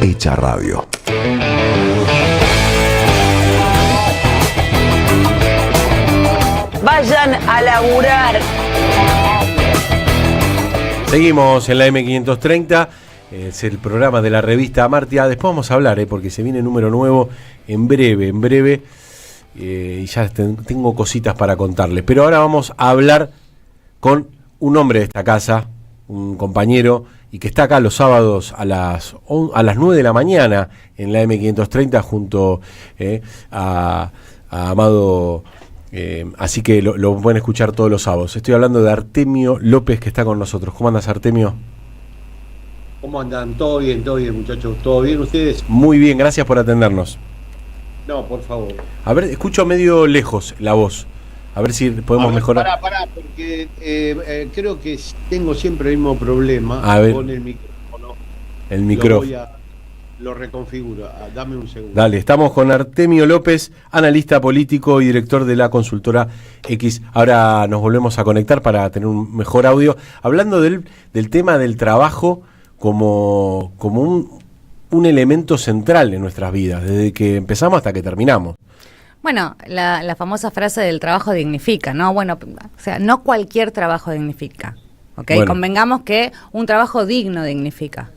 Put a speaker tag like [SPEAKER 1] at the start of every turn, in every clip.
[SPEAKER 1] hecha radio.
[SPEAKER 2] Vayan a laburar.
[SPEAKER 3] Seguimos en la M530, es el programa de la revista Amartya. Después vamos a hablar, porque se viene número nuevo en breve, y ya tengo cositas para contarles. Pero ahora vamos a hablar con un hombre de esta casa, un compañero, y que está acá los sábados a las 9 de la mañana en la M530 junto a Amado. Así que lo pueden escuchar todos los sábados. Estoy hablando de Artemio López, que está con nosotros. ¿Cómo andas, Artemio?
[SPEAKER 4] ¿Cómo andan? ¿Todo bien, muchachos? ¿Todo bien ustedes?
[SPEAKER 3] Muy bien, gracias por atendernos.
[SPEAKER 4] No, por favor.
[SPEAKER 3] A ver, escucho medio lejos la voz. A ver si podemos mejorar.
[SPEAKER 4] Pará, porque creo que tengo siempre el mismo problema con el micrófono.
[SPEAKER 3] El micrófono.
[SPEAKER 4] Lo reconfiguro. Dame un segundo.
[SPEAKER 3] Dale, estamos con Artemio López, analista político y director de la consultora X. Ahora nos volvemos a conectar para tener un mejor audio. Hablando del tema del trabajo como un elemento central en nuestras vidas, desde que empezamos hasta que terminamos.
[SPEAKER 5] Bueno, la famosa frase del trabajo dignifica, ¿no? Bueno, o sea, no cualquier trabajo dignifica, ¿ok? Bueno. Convengamos que un trabajo digno dignifica.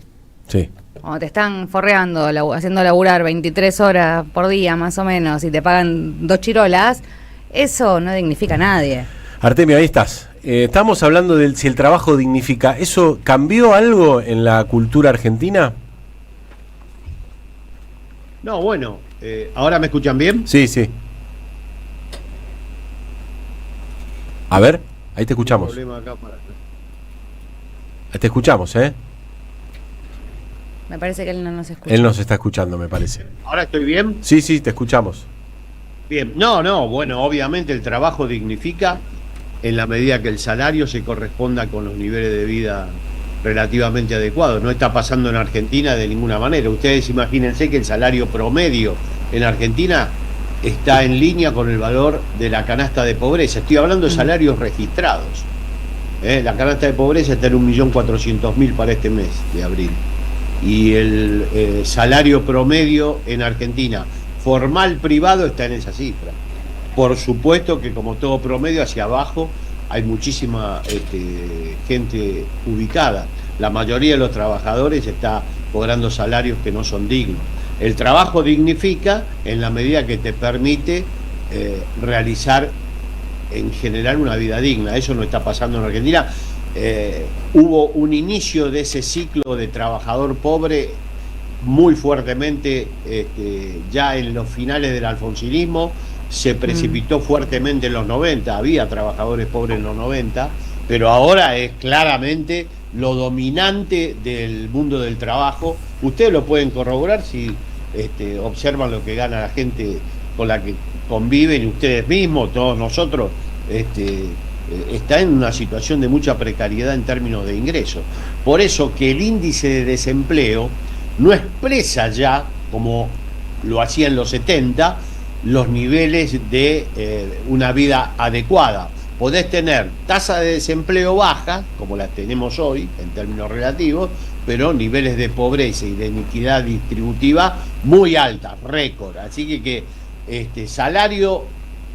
[SPEAKER 3] Sí.
[SPEAKER 5] Cuando te están forreando, haciendo laburar 23 horas por día más o menos y te pagan 2 chirolas, eso no dignifica a nadie.
[SPEAKER 3] Artemio, ahí estás. Estamos hablando de si el trabajo dignifica. ¿Eso cambió algo en la cultura argentina?
[SPEAKER 4] No, bueno, ¿ahora me escuchan bien?
[SPEAKER 3] Sí. A ver, ahí te escuchamos. Ahí te escuchamos,
[SPEAKER 5] Me parece que él no nos escucha.
[SPEAKER 3] Él nos está escuchando, me parece.
[SPEAKER 4] ¿Ahora estoy bien?
[SPEAKER 3] Sí, te escuchamos.
[SPEAKER 4] Bien, no, bueno, obviamente el trabajo dignifica en la medida que el salario se corresponda con los niveles de vida relativamente adecuados. No está pasando en Argentina de ninguna manera. Ustedes imagínense que el salario promedio en Argentina está en línea con el valor de la canasta de pobreza. Estoy hablando de salarios registrados. La canasta de pobreza está en 1.400.000 para este mes de abril. Y el salario promedio en Argentina, formal privado, está en esa cifra. Por supuesto que como todo promedio, hacia abajo hay muchísima gente ubicada. La mayoría de los trabajadores está cobrando salarios que no son dignos. El trabajo dignifica en la medida que te permite realizar en general una vida digna. Eso no está pasando en Argentina. Hubo un inicio de ese ciclo de trabajador pobre muy fuertemente ya en los finales del alfonsinismo, se precipitó fuertemente en los 90, había trabajadores pobres en los 90, pero ahora es claramente lo dominante del mundo del trabajo. Ustedes lo pueden corroborar si observan lo que gana la gente con la que conviven, y ustedes mismos, todos nosotros, está en una situación de mucha precariedad en términos de ingresos. Por eso que el índice de desempleo no expresa ya, como lo hacía en los 70, los niveles de una vida adecuada. Podés tener tasa de desempleo baja, como las tenemos hoy en términos relativos, pero niveles de pobreza y de inequidad distributiva muy altas, récord. Así que salario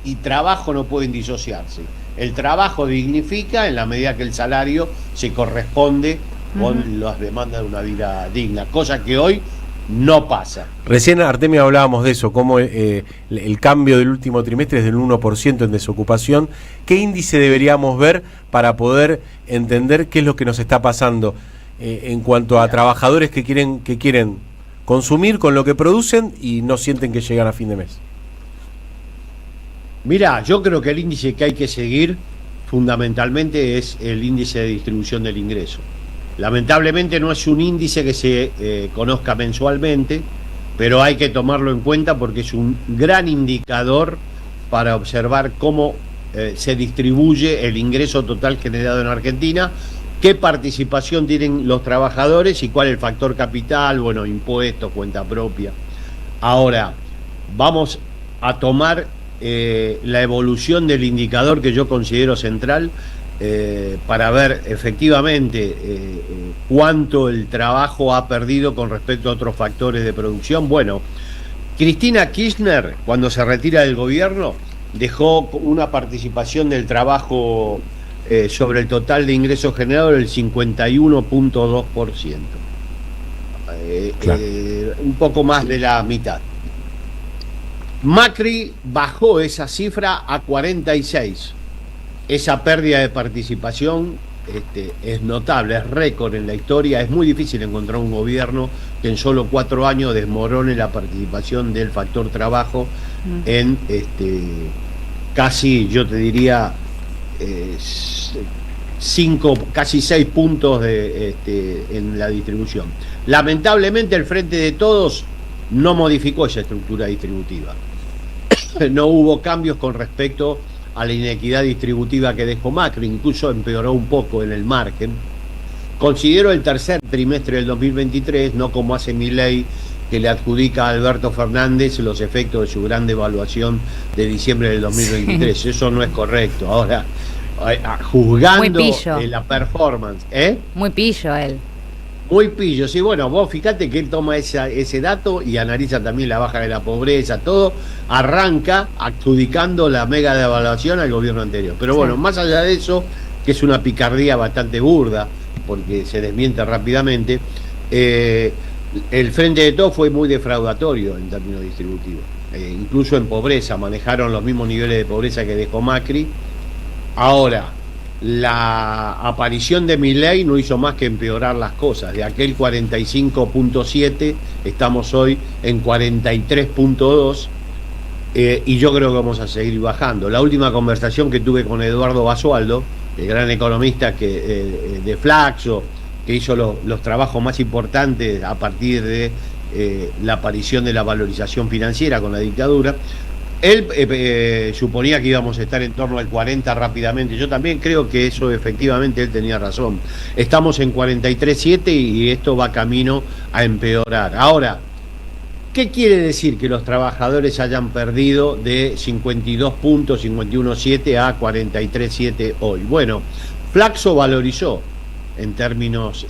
[SPEAKER 4] y trabajo no pueden disociarse. El trabajo dignifica en la medida que el salario se corresponde con las demandas de una vida digna, cosa que hoy no pasa.
[SPEAKER 3] Recién, Artemio, hablábamos de eso, cómo el cambio del último trimestre es del 1% en desocupación. ¿Qué índice deberíamos ver para poder entender qué es lo que nos está pasando en cuanto a trabajadores que quieren consumir con lo que producen y no sienten que llegan a fin de mes?
[SPEAKER 4] Mirá, yo creo que el índice que hay que seguir fundamentalmente es el índice de distribución del ingreso. Lamentablemente no es un índice que se conozca mensualmente, pero hay que tomarlo en cuenta porque es un gran indicador para observar cómo se distribuye el ingreso total generado en Argentina, qué participación tienen los trabajadores y cuál es el factor capital, bueno, impuestos, cuenta propia. Ahora, vamos a tomar la evolución del indicador que yo considero central, para ver efectivamente cuánto el trabajo ha perdido con respecto a otros factores de producción. Bueno, Cristina Kirchner, cuando se retira del gobierno, dejó una participación del trabajo sobre el total de ingresos generados del 51.2%.
[SPEAKER 3] Claro.
[SPEAKER 4] Un poco más de la mitad. Macri bajó esa cifra a 46. Esa pérdida de participación es notable, es récord en la historia. Es muy difícil encontrar un gobierno que en solo 4 años desmorone la participación del factor trabajo en casi, yo te diría, casi 6 puntos en la distribución. Lamentablemente el Frente de Todos no modificó esa estructura distributiva. No hubo cambios con respecto a la inequidad distributiva que dejó Macri, incluso empeoró un poco en el margen. Considero el tercer trimestre del 2023, no como hace Milei, que le adjudica a Alberto Fernández los efectos de su gran devaluación de diciembre del 2023. Sí. Eso no es correcto. Ahora, juzgando la performance.
[SPEAKER 5] Muy pillo él.
[SPEAKER 4] Muy pillo, sí, bueno, vos fíjate que él toma ese dato y analiza también la baja de la pobreza, todo, arranca adjudicando la mega devaluación al gobierno anterior. Pero bueno, más allá de eso, que es una picardía bastante burda, porque se desmiente rápidamente, el Frente de Todos fue muy defraudatorio en términos distributivos. Incluso en pobreza, manejaron los mismos niveles de pobreza que dejó Macri. Ahora, la aparición de Milei no hizo más que empeorar las cosas. De aquel 45.7 estamos hoy en 43.2 y yo creo que vamos a seguir bajando. La última conversación que tuve con Eduardo Basualdo, el gran economista de Flaxo, que hizo los trabajos más importantes a partir de la aparición de la valorización financiera con la dictadura, él suponía que íbamos a estar en torno al 40 rápidamente. Yo también creo que eso efectivamente él tenía razón. Estamos en 43.7 y esto va camino a empeorar. Ahora, ¿qué quiere decir que los trabajadores hayan perdido de 52 puntos, 51.7 a 43.7 hoy? Bueno, Flaxo valorizó en términos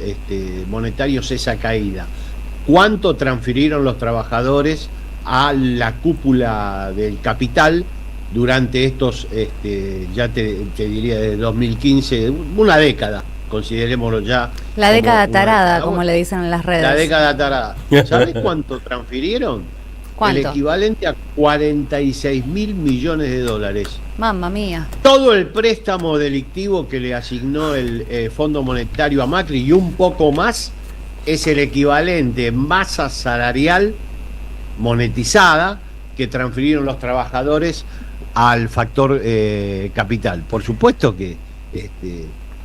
[SPEAKER 4] monetarios esa caída. ¿Cuánto transfirieron los trabajadores a la cúpula del capital durante estos, ya te diría, de 2015, una década, considerémoslo ya.
[SPEAKER 5] La década tarada, como le dicen en las redes.
[SPEAKER 4] La década tarada. ¿Sabes cuánto transfirieron?
[SPEAKER 5] ¿Cuánto?
[SPEAKER 4] El equivalente a 46.000 millones de dólares.
[SPEAKER 5] Mamma mía.
[SPEAKER 4] Todo el préstamo delictivo que le asignó el Fondo Monetario a Macri y un poco más es el equivalente en masa salarial monetizada que transfirieron los trabajadores al factor capital. Por supuesto que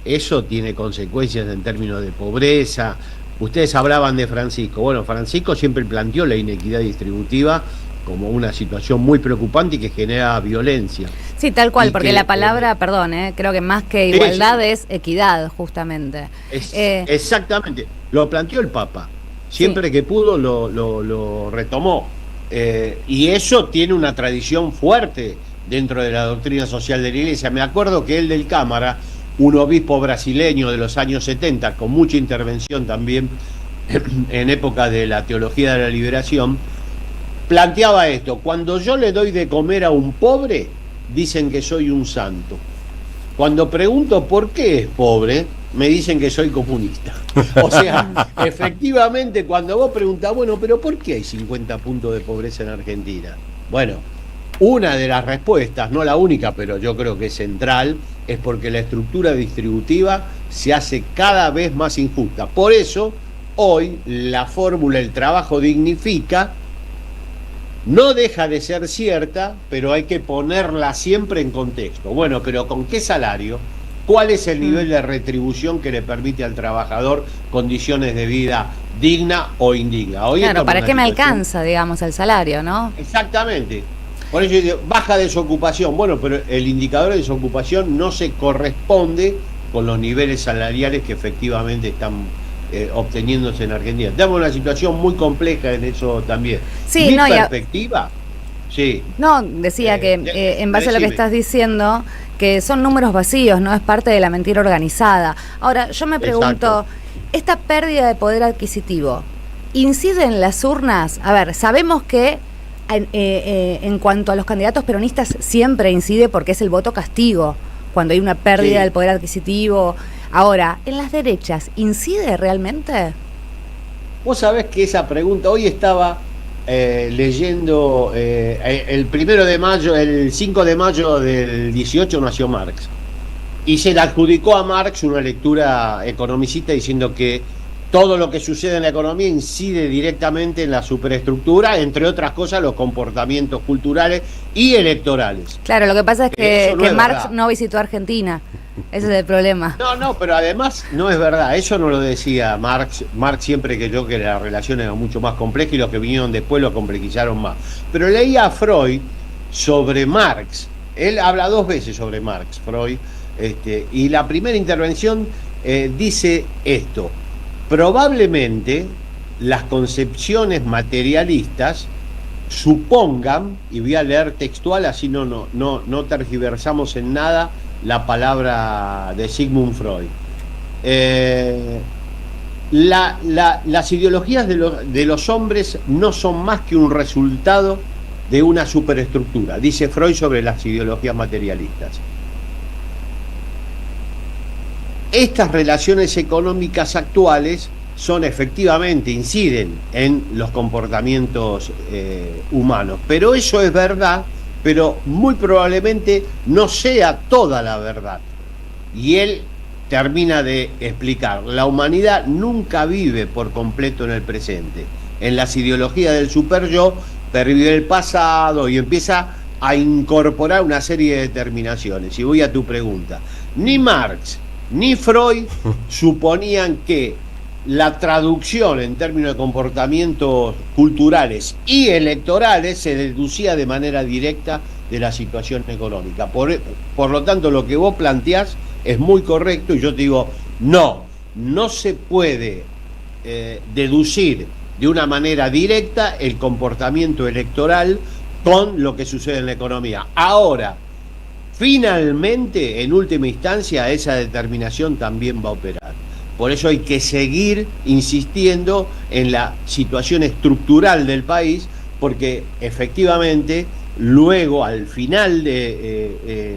[SPEAKER 4] eso tiene consecuencias en términos de pobreza. Ustedes hablaban de Francisco. Bueno, Francisco siempre planteó la inequidad distributiva como una situación muy preocupante y que genera violencia.
[SPEAKER 5] Sí, tal cual, porque la palabra, perdón, creo que más que igualdad es equidad, justamente.
[SPEAKER 4] Exactamente, lo planteó el Papa. Siempre que pudo lo retomó. Y eso tiene una tradición fuerte dentro de la doctrina social de la Iglesia. Me acuerdo que el del Cámara, un obispo brasileño de los años 70, con mucha intervención también en época de la teología de la liberación, planteaba esto: cuando yo le doy de comer a un pobre, dicen que soy un santo. Cuando pregunto por qué es pobre, me dicen que soy comunista. O sea, efectivamente, cuando vos preguntás, bueno, pero ¿por qué hay 50 puntos de pobreza en Argentina? Bueno, una de las respuestas, no la única, pero yo creo que es central, es porque la estructura distributiva se hace cada vez más injusta. Por eso, hoy, la fórmula "el trabajo dignifica" no deja de ser cierta, pero hay que ponerla siempre en contexto. Bueno, pero ¿con qué salario? ¿Cuál es el nivel de retribución que le permite al trabajador condiciones de vida digna o indigna? Hoy
[SPEAKER 5] claro, ¿para qué me alcanza, digamos, el salario, no?
[SPEAKER 4] Exactamente. Por eso yo digo, baja desocupación. Bueno, pero el indicador de desocupación no se corresponde con los niveles salariales que efectivamente están obteniéndose en Argentina. Tenemos una situación muy compleja en eso también.
[SPEAKER 5] Sí,
[SPEAKER 4] Mi perspectiva... Sí.
[SPEAKER 5] No, decía que en base a lo que estás diciendo, que son números vacíos, no es parte de la mentira organizada. Ahora, yo me pregunto,
[SPEAKER 4] Exacto.
[SPEAKER 5] ¿esta pérdida de poder adquisitivo incide en las urnas? A ver, sabemos que en cuanto a los candidatos peronistas siempre incide porque es el voto castigo, cuando hay una pérdida del poder adquisitivo. Ahora, ¿en las derechas incide realmente?
[SPEAKER 4] Vos sabés que esa pregunta, hoy estaba leyendo el 1 de mayo, el 5 de mayo del 18 nació Marx, y se le adjudicó a Marx una lectura economicista diciendo que todo lo que sucede en la economía incide directamente en la superestructura, entre otras cosas los comportamientos culturales y electorales.
[SPEAKER 5] Claro, lo que pasa es que
[SPEAKER 4] Eso no es
[SPEAKER 5] Marx
[SPEAKER 4] verdad.
[SPEAKER 5] no visitó Argentina. Ese es el problema.
[SPEAKER 4] No, pero además no es verdad, eso no lo decía Marx. Marx siempre creyó que la relación era mucho más compleja y los que vinieron después lo complejizaron más. Pero leía a Freud sobre Marx, él habla 2 veces sobre Marx, Freud, y la primera intervención dice esto: probablemente las concepciones materialistas supongan, y voy a leer textual, así no tergiversamos en nada la palabra de Sigmund Freud. Las ideologías de los hombres no son más que un resultado de una superestructura, dice Freud sobre las ideologías materialistas. Estas relaciones económicas actuales son efectivamente, inciden en los comportamientos humanos, pero eso es verdad, pero muy probablemente no sea toda la verdad. Y él termina de explicar: la humanidad nunca vive por completo en el presente. En las ideologías del superyo pervive el pasado y empieza a incorporar una serie de determinaciones. Y voy a tu pregunta: ni Marx ni Freud suponían que la traducción en términos de comportamientos culturales y electorales se deducía de manera directa de la situación económica. Por lo tanto, lo que vos planteás es muy correcto, y yo te digo, no se puede deducir de una manera directa el comportamiento electoral con lo que sucede en la economía. Ahora, finalmente, en última instancia, esa determinación también va a operar. Por eso hay que seguir insistiendo en la situación estructural del país, porque efectivamente luego, al final del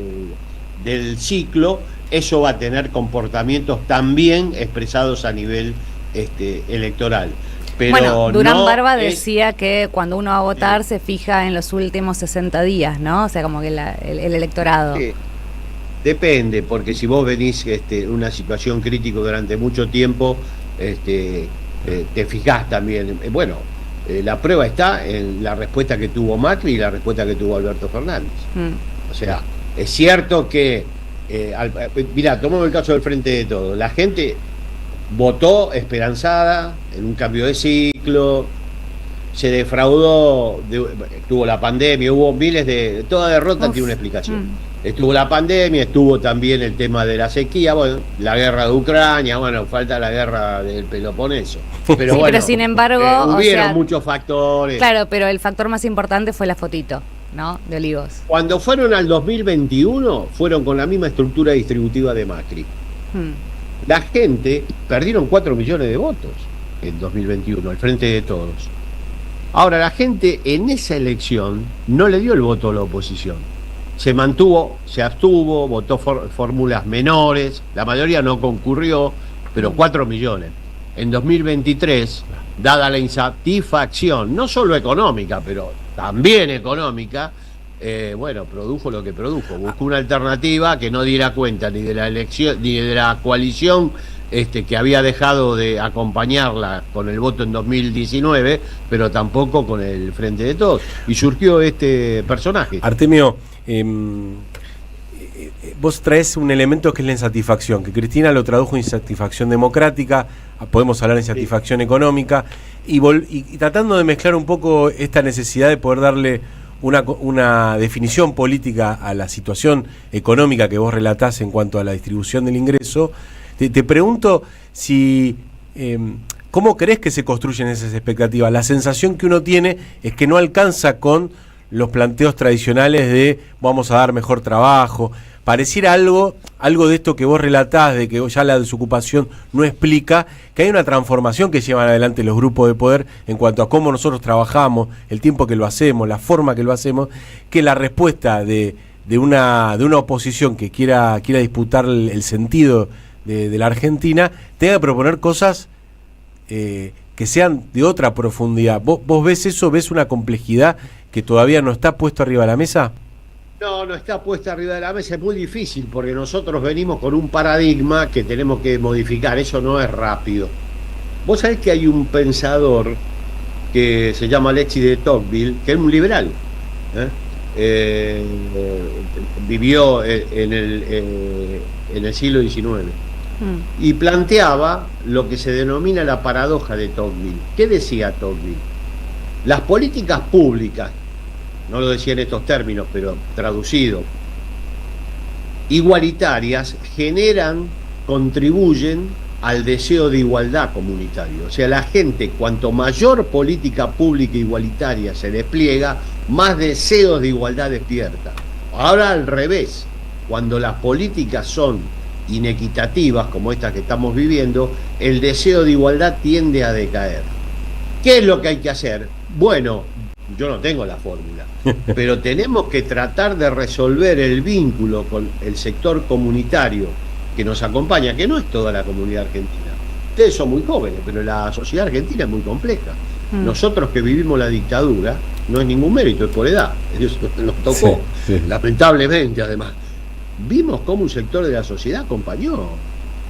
[SPEAKER 4] ciclo, eso va a tener comportamientos también expresados a nivel electoral. Pero
[SPEAKER 5] bueno, Durán
[SPEAKER 4] no
[SPEAKER 5] Barba decía que cuando uno va a votar se fija en los últimos 60 días, ¿no? O sea, como que el electorado.
[SPEAKER 4] Sí. Depende, porque si vos venís una situación crítica durante mucho tiempo, te fijás también. Bueno, la prueba está en la respuesta que tuvo Macri y la respuesta que tuvo Alberto Fernández. O sea, es cierto que, mirá, tomamos el caso del Frente de Todos. La gente votó esperanzada en un cambio de ciclo, se defraudó, tuvo la pandemia, hubo miles de... Toda derrota tiene una explicación. Estuvo la pandemia, estuvo también el tema de la sequía, bueno, la guerra de Ucrania, bueno, falta la guerra del Peloponeso. Pero
[SPEAKER 5] sí,
[SPEAKER 4] bueno,
[SPEAKER 5] pero sin embargo,
[SPEAKER 4] hubieron muchos factores.
[SPEAKER 5] Claro, pero el factor más importante fue la fotito, ¿no? De Olivos.
[SPEAKER 4] Cuando fueron al 2021, fueron con la misma estructura distributiva de Macri. La gente perdieron 4 millones de votos en 2021, al Frente de Todos. Ahora, la gente en esa elección no le dio el voto a la oposición. Se mantuvo, se abstuvo, votó fórmulas menores, la mayoría no concurrió, pero 4 millones. En 2023, dada la insatisfacción, no solo económica, pero también económica, bueno, produjo lo que produjo. Buscó una alternativa que no diera cuenta ni de la elección, ni de la coalición que había dejado de acompañarla con el voto en 2019, pero tampoco con el Frente de Todos. Y surgió este personaje.
[SPEAKER 3] Artemio, vos traes un elemento que es la insatisfacción, que Cristina lo tradujo insatisfacción democrática, podemos hablar de insatisfacción económica, y tratando de mezclar un poco esta necesidad de poder darle una definición política a la situación económica que vos relatás en cuanto a la distribución del ingreso. Te pregunto si ¿cómo crees que se construyen esas expectativas? La sensación que uno tiene es que no alcanza con los planteos tradicionales de vamos a dar mejor trabajo, pareciera algo de esto que vos relatás, de que ya la desocupación no explica, que hay una transformación que llevan adelante los grupos de poder en cuanto a cómo nosotros trabajamos, el tiempo que lo hacemos, la forma que lo hacemos, que la respuesta de una oposición que quiera disputar el sentido de la Argentina, tenga que proponer cosas que sean de otra profundidad. ¿Vos ves eso? ¿Ves una complejidad que todavía no está puesto arriba de la mesa?
[SPEAKER 4] No está puesta arriba de la mesa, es muy difícil porque nosotros venimos con un paradigma que tenemos que modificar, eso no es rápido. Vos sabés que hay un pensador que se llama Alexis de Tocqueville, que es un liberal, vivió en el siglo XIX y planteaba lo que se denomina la paradoja de Tocqueville. ¿Qué decía Tocqueville? Las políticas públicas, no lo decía en estos términos, pero traducido, igualitarias, contribuyen al deseo de igualdad comunitario. O sea, la gente, cuanto mayor política pública igualitaria se despliega, más deseos de igualdad despierta. Ahora al revés, cuando las políticas son inequitativas, como estas que estamos viviendo, el deseo de igualdad tiende a decaer. ¿Qué es lo que hay que hacer? Bueno, yo no tengo la fórmula, pero tenemos que tratar de resolver el vínculo con el sector comunitario que nos acompaña, que no es toda la comunidad argentina. Ustedes son muy jóvenes, pero la sociedad argentina es muy compleja. Nosotros que vivimos la dictadura, no es ningún mérito, es por edad. Eso nos tocó, lamentablemente además. Vimos cómo un sector de la sociedad acompañó,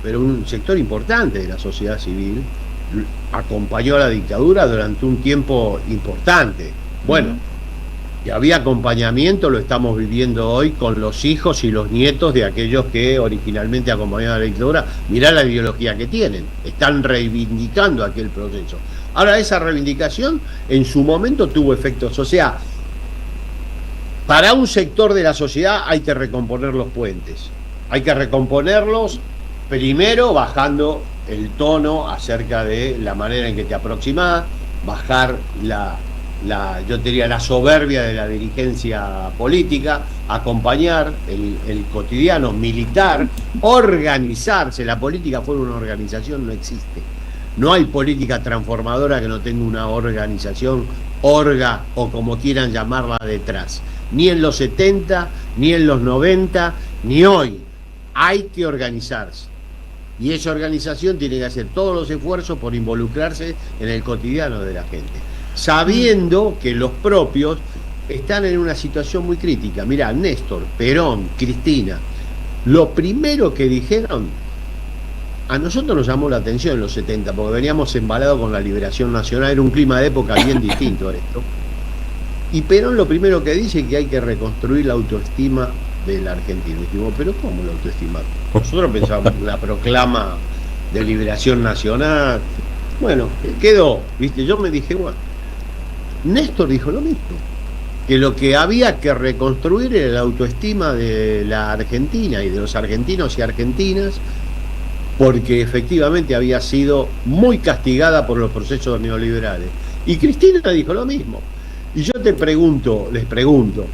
[SPEAKER 4] pero un sector importante de la sociedad civil acompañó a la dictadura durante un tiempo importante. Bueno, y había acompañamiento, lo estamos viviendo hoy con los hijos y los nietos de aquellos que originalmente acompañaban a la dictadura. Mirá la ideología que tienen, están reivindicando aquel proceso. Ahora, esa reivindicación en su momento tuvo efectos, o sea, para un sector de la sociedad hay que recomponer los puentes, hay que recomponerlos primero bajando el tono acerca de la manera en que te aproximás, bajar yo diría la soberbia de la dirigencia política, acompañar el cotidiano, militar, organizarse. La política fuera una organización no existe. No hay política transformadora que no tenga una organización, orga o como quieran llamarla detrás. Ni en los 70, ni en los 90, ni hoy. Hay que organizarse. Y esa organización tiene que hacer todos los esfuerzos por involucrarse en el cotidiano de la gente, sabiendo que los propios están en una situación muy crítica. Mirá, Néstor, Perón, Cristina, lo primero que dijeron, a nosotros nos llamó la atención en los 70, porque veníamos embalados con la liberación nacional, era un clima de época bien distinto a esto. Y Perón lo primero que dice es que hay que reconstruir la autoestima del argentino. Y dijimos, pero ¿cómo la autoestima? Nosotros pensábamos en la proclama de liberación nacional. Bueno, quedó, ¿viste? Yo me dije, bueno, Néstor dijo lo mismo, que lo que había que reconstruir era la autoestima de la Argentina y de los argentinos y argentinas, porque efectivamente había sido muy castigada por los procesos neoliberales. Y Cristina dijo lo mismo. Y yo les pregunto,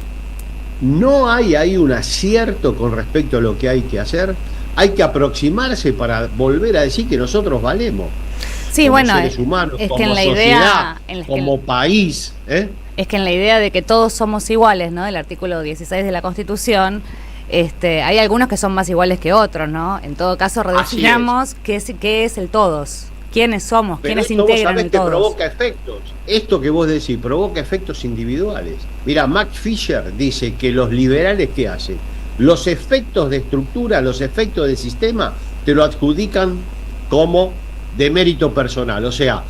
[SPEAKER 4] ¿no hay ahí un acierto con respecto a lo que hay que hacer? Hay que aproximarse para volver a decir que nosotros valemos.
[SPEAKER 5] Sí,
[SPEAKER 4] como
[SPEAKER 5] bueno,
[SPEAKER 4] seres humanos,
[SPEAKER 5] es
[SPEAKER 4] como
[SPEAKER 5] que en la
[SPEAKER 4] sociedad,
[SPEAKER 5] idea,
[SPEAKER 4] como país.
[SPEAKER 5] Es que en la idea de que todos somos iguales, ¿no? El artículo 16 de la Constitución, hay algunos que son más iguales que otros, ¿no? En todo caso, redefinamos qué es el todos. ¿Quiénes somos?
[SPEAKER 4] Pero
[SPEAKER 5] ¿Quiénes
[SPEAKER 4] esto
[SPEAKER 5] integran
[SPEAKER 4] vos sabés
[SPEAKER 5] el
[SPEAKER 4] que
[SPEAKER 5] todos?
[SPEAKER 4] provoca efectos. Esto que vos decís provoca efectos individuales. Mira, Max Fischer dice que los liberales, ¿qué hacen? Los efectos de estructura, los efectos de sistema, te lo adjudican como de mérito personal. O sea,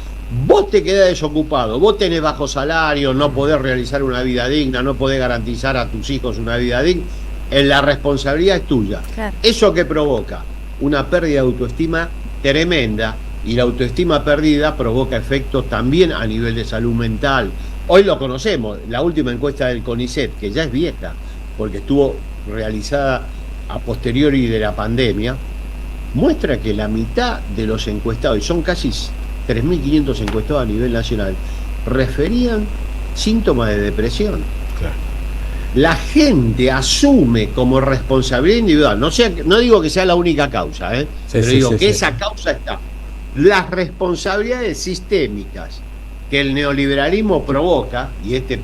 [SPEAKER 4] vos te quedás desocupado, vos tenés bajo salario, no podés realizar una vida digna, no podés garantizar a tus hijos una vida digna, la responsabilidad es tuya.
[SPEAKER 5] Claro.
[SPEAKER 4] ¿Eso qué provoca? Una pérdida de autoestima tremenda. Y la autoestima perdida provoca efectos también a nivel de salud mental. Hoy lo conocemos, la última encuesta del CONICET, que ya es vieja, porque estuvo realizada a posteriori de la pandemia, muestra que la mitad de los encuestados, y son casi 3.500 encuestados a nivel nacional, referían síntomas de depresión.
[SPEAKER 3] Claro.
[SPEAKER 4] la gente asume como responsabilidad individual, no digo que sea la única causa, pero digo que esa causa está. Las responsabilidades sistémicas que el neoliberalismo provoca, y este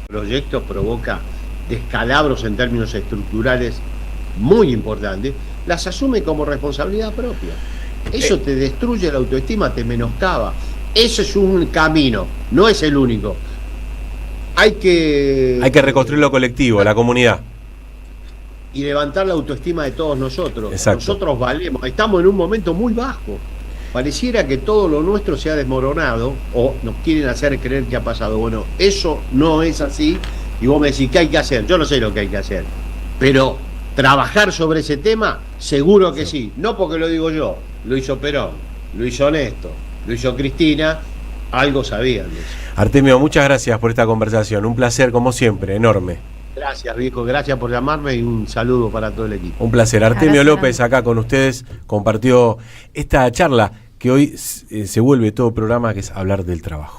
[SPEAKER 4] proyecto provoca descalabros en términos estructurales muy importantes, las asume como responsabilidad propia. Eso te destruye la autoestima, te menoscaba. Eso es un camino, no es el único. Hay que
[SPEAKER 3] reconstruir lo colectivo, la comunidad.
[SPEAKER 4] Y levantar la autoestima de todos nosotros.
[SPEAKER 3] Exacto.
[SPEAKER 4] Nosotros valemos, estamos en un momento muy bajo. Pareciera que todo lo nuestro se ha desmoronado o nos quieren hacer creer que ha pasado. Bueno, eso no es así. Y vos me decís, ¿qué hay que hacer? Yo no sé lo que hay que hacer. Pero trabajar sobre ese tema, seguro que sí. No porque lo digo yo, lo hizo Perón, lo hizo Néstor, lo hizo Cristina, algo sabían de eso.
[SPEAKER 3] Artemio, muchas gracias por esta conversación. Un placer, como siempre, enorme.
[SPEAKER 4] Gracias, viejo, gracias por llamarme y un saludo para todo el equipo.
[SPEAKER 3] Un placer. Artemio
[SPEAKER 5] Gracias.
[SPEAKER 3] López acá con ustedes compartió esta charla que hoy se vuelve todo programa, que es hablar del trabajo.